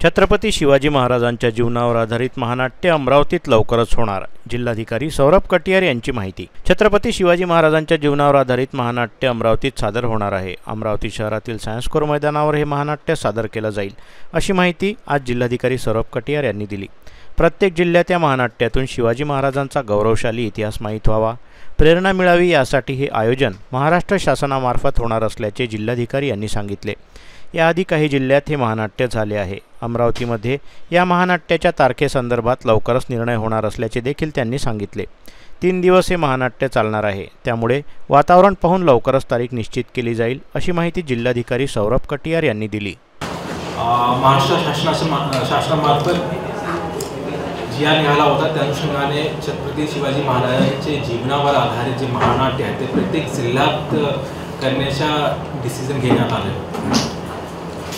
छत्रपती शिवाजी महाराजांच्या जीवनावर आधारित महानाट्य अमरावतीत लवकरच होणार। जिल्हाधिकारी सौरभ कटियार यांची माहिती। छत्रपती शिवाजी महाराजांच्या जीवनावर आधारित महानाट्य अमरावतीत सादर होणार आहे। अमरावती शहरातील सायन्स कोर मैदानावर हे महानाट्य सादर केलं जाईल, अशी माहिती आज जिल्हाधिकारी सौरभ कटियार यांनी दिली। प्रत्येक जिल्ह्यात या महानाट्यातून शिवाजी महाराजांचा गौरवशाली इतिहास माहीत व्हावा, प्रेरणा मिळावी यासाठी हे आयोजन महाराष्ट्र शासनामार्फत होणार असल्याचे जिल्हाधिकारी यांनी सांगितले। याआधी काही जिल्ह्यात हे महानाट्य झाले आहे। अमरावतीमध्ये या महानाट्याच्या तारखेसंदर्भात लवकरच निर्णय होणार असल्याचे देखील त्यांनी सांगितले। 3 दिवस हे महानाट्य चालणार आहे, त्यामुळे वातावरण पाहून लवकरच तारीख निश्चित केली जाईल, अशी माहिती जिल्हाधिकारी सौरभ कटियार यांनी दिली। महाराष्ट्र शासनामार्फत जी निघाला होता त्या अनुषंगाने छत्रपती शिवाजी महाराजांचे जीवनावर आधारित जे महानाट्य आहे ते प्रत्येक जिल्ह्यात करण्याचा डिसिजन घेण्यात आले।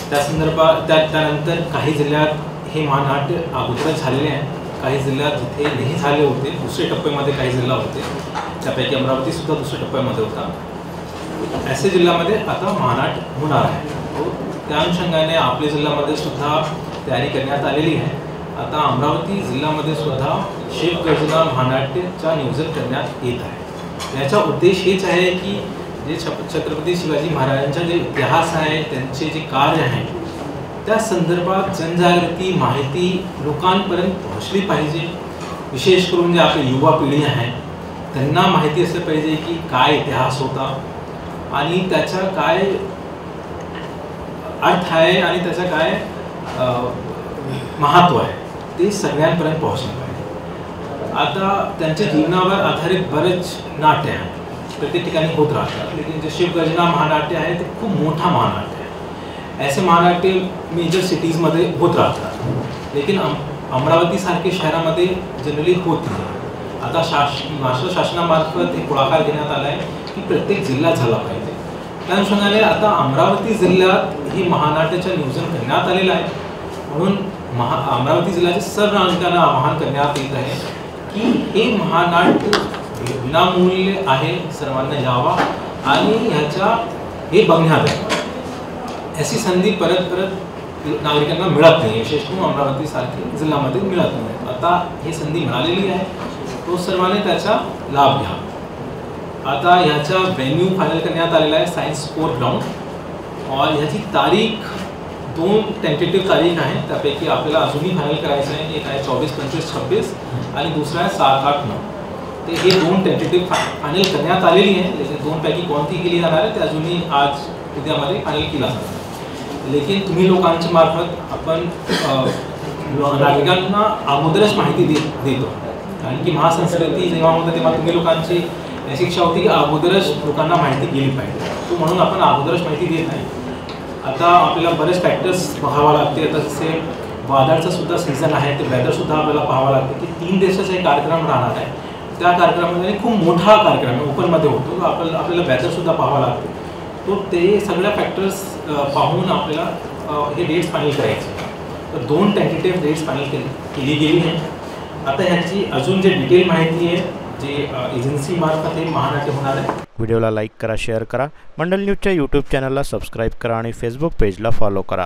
त्या संदर्भात त्यानंतर काही जिल्ह्यात हे महानाट्य अगोदरच झालेले आहे, काही जिल्ह्यात जिथे नाही झाले होते दुसरे टप्प्यामध्ये काही जिल्हा होते, त्यापैकी अमरावती सुद्धा दुसऱ्या टप्प्यामध्ये होता। असे जिल्ह्यामध्ये आता महानाट्य होणार आहे। त्या अनुषंगाने आपल्या जिल्ह्यामध्ये सुद्धा तयारी करण्यात आलेली आहे। आता अमरावती जिल्ह्यामध्ये सुद्धा शिवगर्जना महानाट्याचा नियोजन करण्यात येत आहे। याचा उद्देश हेच आहे की जे छत्रपती शिवाजी महाराजांचा जे इतिहास आहे, त्यांचे जे कार्य आहे त्या संदर्भात जनजागृती माहिती लोकांपर्यंत पोहोचली पाहिजे। विशेष करून जे आपली युवा पिढी आहे त्यांना माहिती असलं पाहिजे की काय इतिहास होता आणि त्याचा काय अर्थ आहे आणि त्याचा काय महत्त्व आहे ते सगळ्यांपर्यंत पोहोचलं पाहिजे। आता त्यांच्या जीवनावर आधारित बरेच नाट्य आहे, प्रत्येक ठिकाणी होत राहतात, लेकिन जे शिवगर्जना महानाट्य आहे ते खूप मोठा महानाट्य आहे। ऐसे महानाट्य मेजर सिटीजमध्ये होत राहतात, लेकिन अमरावती सारखे शहरामध्ये जनरली होत नाही। आता महाराष्ट्र शासनामार्फत एक पुढाकार घेण्यात आला आहे की प्रत्येक जिल्हा झाला पाहिजे। त्या अनुषंगाने आता अमरावती जिल्ह्यात ही महानाट्याचं नियोजन करण्यात आलेलं आहे। म्हणून अमरावती जिल्ह्याचे सर्व नागरिकांना आवाहन करण्यात येत आहे की हे महानाट्य विनामूल्य आहे, सर्वांना यावा आणि ह्याचा हे बघण्यात यावं। अशी संधी परत नागरिकांना मिळत नाही, विशेष करून अमरावती सारख्या जिल्ह्यामध्ये मिळत नाही। आता ही संधी मिळालेली आहे, तो सर्वांनी त्याचा लाभ घ्यावा। आता ह्याचा व्हेन्यू फायनल करण्यात आलेला आहे, सायन्स कोर ग्राउंड, और ह्याची तारीख 2 टेंटेटिव्ह तारीख आहे, त्यापैकी आपल्याला अजूनही फायनल करायचं आहे। एक आहे 24, 25, 26 आणि दुसरा आहे 7, 8, 9। ते हे 2 टेंटेटिव्ह फायनल करण्यात आलेली आहे, लेकिन 2 पैकी कोणती केली जाणार आहे ते अजूनही आज उद्यामध्ये फायनल केला जाणार। लेकिन तुम्ही लोकांच्या मार्फत आपण नागरिकांना अगोदरच माहिती देतो, कारण की महासंस्कृती जेव्हा होतं तेव्हा तुम्ही लोकांची शिक्षा होती की अगोदरच लोकांना माहिती गेली पाहिजे, तो म्हणून आपण अगोदरच माहिती देत नाही। आता आपल्याला बरेच फॅक्टर्स पाहावा लागते। आता जसे वादळचा सुद्धा सीझन आहे, ते वेदरसुद्धा आपल्याला पाहावं लागते की 3 दिवसाचा एक कार्यक्रम राहणार आहे। त्या कार्यक्रमामध्ये खूप मोठा कार्यक्रम ओपनमध्ये होतो, तो आपल्याला वेदरसुद्धा पाहावं लागते। तो ते सगळ्या फॅक्टर्स पाहून आपल्याला हे डेट्स फायनल करायचे। तर 2 टेंटेटिव्ह डेट्स फायनल केली गेली आहे। आता ह्याची अजून जे डिटेल माहिती आहे जे एजन्सी मार्फत हे महानाट्य होणार आहे। व्हिडिओला लाईक करा, शेअर करा, मंडल न्यूजच्या यूट्यूब चॅनलला सबस्क्राईब करा आणि फेसबुक पेजला फॉलो करा।